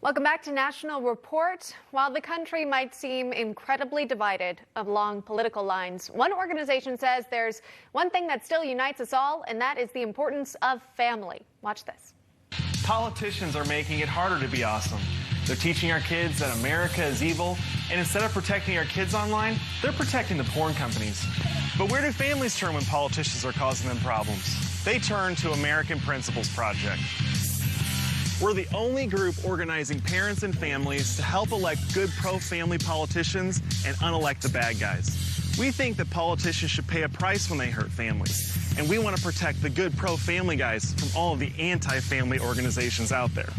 Welcome back to National Report. While the country might seem incredibly divided along political lines, one organization says there's one thing that still unites us all, and that is the importance of family. Watch this. Politicians are making it harder to be awesome. They're teaching our kids that America is evil, and instead of protecting our kids online, they're protecting the porn companies. But where do families turn when politicians are causing them problems? They turn to American Principles Project. We're the only group organizing parents and families to help elect good pro-family politicians and unelect the bad guys. We think that politicians should pay a price when they hurt families, and we want to protect the good pro-family guys from all of the anti-family organizations out there.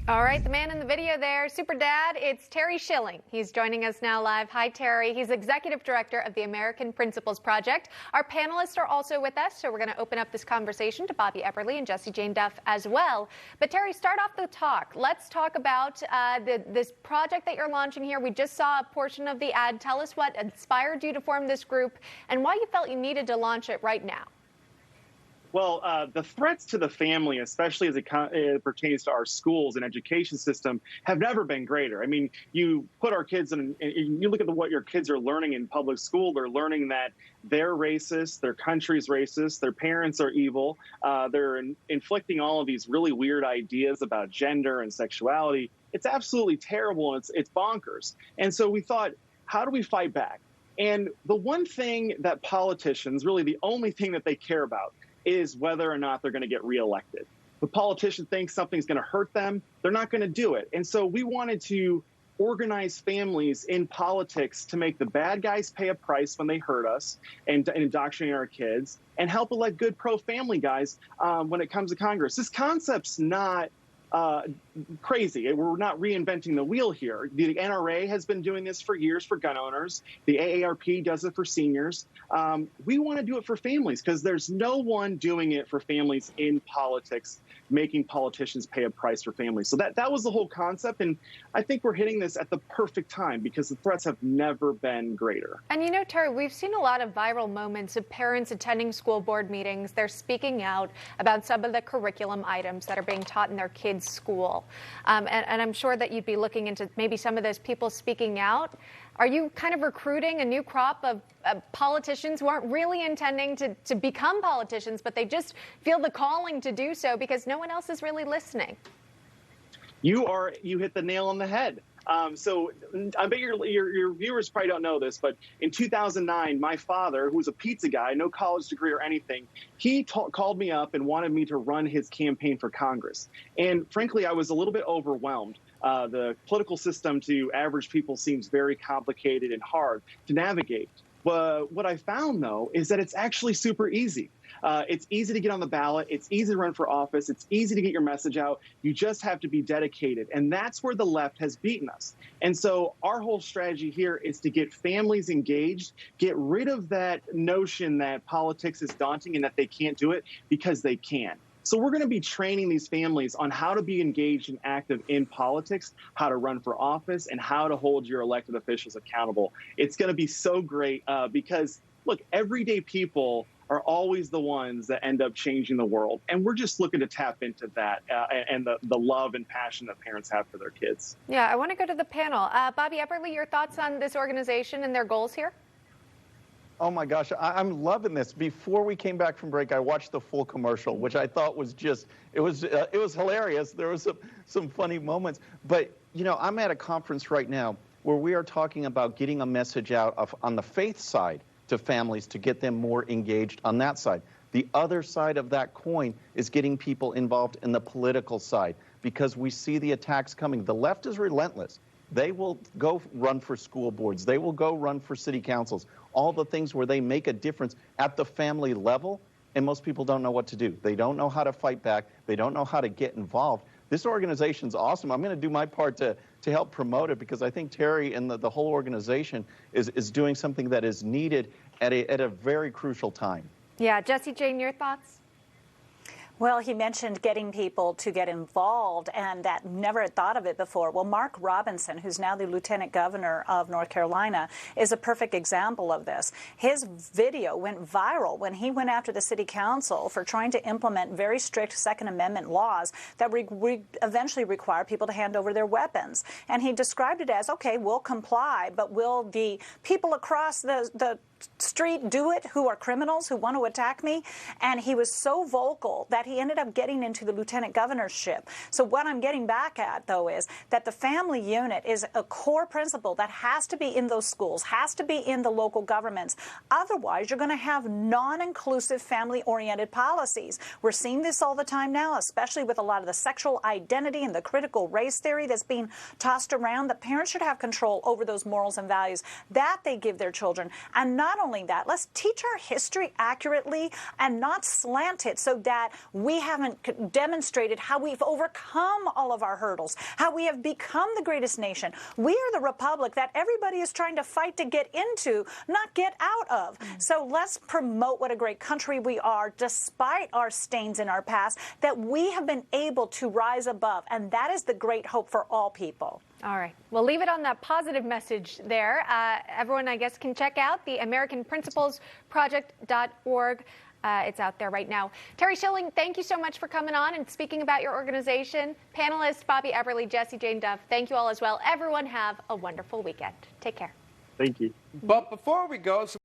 All right, the man in the video there, Super Dad, it's Terry Schilling. He's joining us now live. Hi, Terry. He's Executive Director of the American Principles Project. Our panelists are also with us, so we're going to open up this conversation to Bobby Epperly and Jessie Jane Duff as well. But Terry, start off the talk. Let's talk about this project that you're launching here. We just saw a portion of the ad. Tell us what inspired you to form this group and why you felt you needed to launch it right now. Well, the threats to the family, especially as it pertains to our schools and education system, have never been greater. I mean, you put our kids in, and you look at what your kids are learning in public school. They're learning that they're racist, their country's racist, their parents are evil. They're inflicting all of these really weird ideas about gender and sexuality. It's absolutely terrible, and it's bonkers. And so we thought, how do we fight back? And the one thing that politicians, really the only thing that they care about, is whether or not they're going to get reelected. The politician thinks something's going to hurt them, they're not going to do it. And so we wanted to organize families in politics to make the bad guys pay a price when they hurt us and indoctrinate our kids, and help elect good pro-family guys when it comes to Congress. This concept's not crazy. We're not reinventing the wheel here. The NRA has been doing this for years for gun owners. The AARP does it for seniors. We want to do it for families because there's no one doing it for families in politics, making politicians pay a price for families. So that was the whole concept. And I think we're hitting this at the perfect time because the threats have never been greater. And you know, Terry, we've seen a lot of viral moments of parents attending school board meetings. They're speaking out about some of the curriculum items that are being taught in their kids' school. And I'm sure that you'd be looking into maybe some of those people speaking out. Are you kind of recruiting a new crop of politicians who aren't really intending to become politicians, but they just feel the calling to do so because no one else is really listening? You hit the nail on the head. So I bet your viewers probably don't know this, but in 2009, my father, who was a pizza guy, no college degree or anything, he called me up and wanted me to run his campaign for Congress. And frankly, I was a little bit overwhelmed. The political system to average people seems very complicated and hard to navigate. But what I found, though, is that it's actually super easy. It's easy to get on the ballot. It's easy to run for office. It's easy to get your message out. You just have to be dedicated. And that's where the left has beaten us. And so our whole strategy here is to get families engaged, get rid of that notion that politics is daunting and that they can't do it, because they can. So we're going to be training these families on how to be engaged and active in politics, how to run for office, and how to hold your elected officials accountable. It's going to be so great because, look, everyday people are always the ones that end up changing the world. And we're just looking to tap into that and the love and passion that parents have for their kids. Yeah, I want to go to the panel. Bobby Epperly, your thoughts on this organization and their goals here? Oh my gosh, I'm loving this. Before we came back from break, I watched the full commercial, which I thought was just, it was hilarious. There was some funny moments. But, you know, I'm at a conference right now where we are talking about getting a message out on the faith side to families to get them more engaged on that side. The other side of that coin is getting people involved in the political side, because we see the attacks coming. The left is relentless. They will go run for school boards. They will go run for city councils, all the things where they make a difference at the family level, and most people don't know what to do. They don't know how to fight back. They don't know how to get involved. This organization's awesome. I'm going to do my part to help promote it, because I think Terry and the whole organization is doing something that is needed at a very crucial time. Yeah, Jessie Jane, your thoughts? Well, he mentioned getting people to get involved, and that never had thought of it before. Well, Mark Robinson, who's now the Lieutenant Governor of North Carolina, is a perfect example of this. His video went viral when he went after the city council for trying to implement very strict Second Amendment laws that eventually require people to hand over their weapons. And he described it as, okay, we'll comply, but will the people across the street do it who are criminals who want to attack me? And he was so vocal that he ended up getting into the lieutenant governorship. So what I'm getting back at, though, is that the family unit is a core principle that has to be in those schools, has to be in the local governments. Otherwise, you're going to have non-inclusive family-oriented policies. We're seeing this all the time now, especially with a lot of the sexual identity and the critical race theory that's being tossed around. The parents should have control over those morals and values that they give their children. And not only that, let's teach our history accurately and not slant it so that we haven't demonstrated how we've overcome all of our hurdles, how we have become the greatest nation. We are the republic that everybody is trying to fight to get into, not get out of. So let's promote what a great country we are, despite our stains in our past, that we have been able to rise above. And that is the great hope for all people. All right. We'll leave it on that positive message there. Everyone, I guess, can check out the AmericanPrinciplesProject.org. It's out there right now. Terry Schilling, thank you so much for coming on and speaking about your organization. Panelists Bobby Eberly, Jesse Jane Duff, thank you all as well. Everyone have a wonderful weekend. Take care. Thank you. But before we go...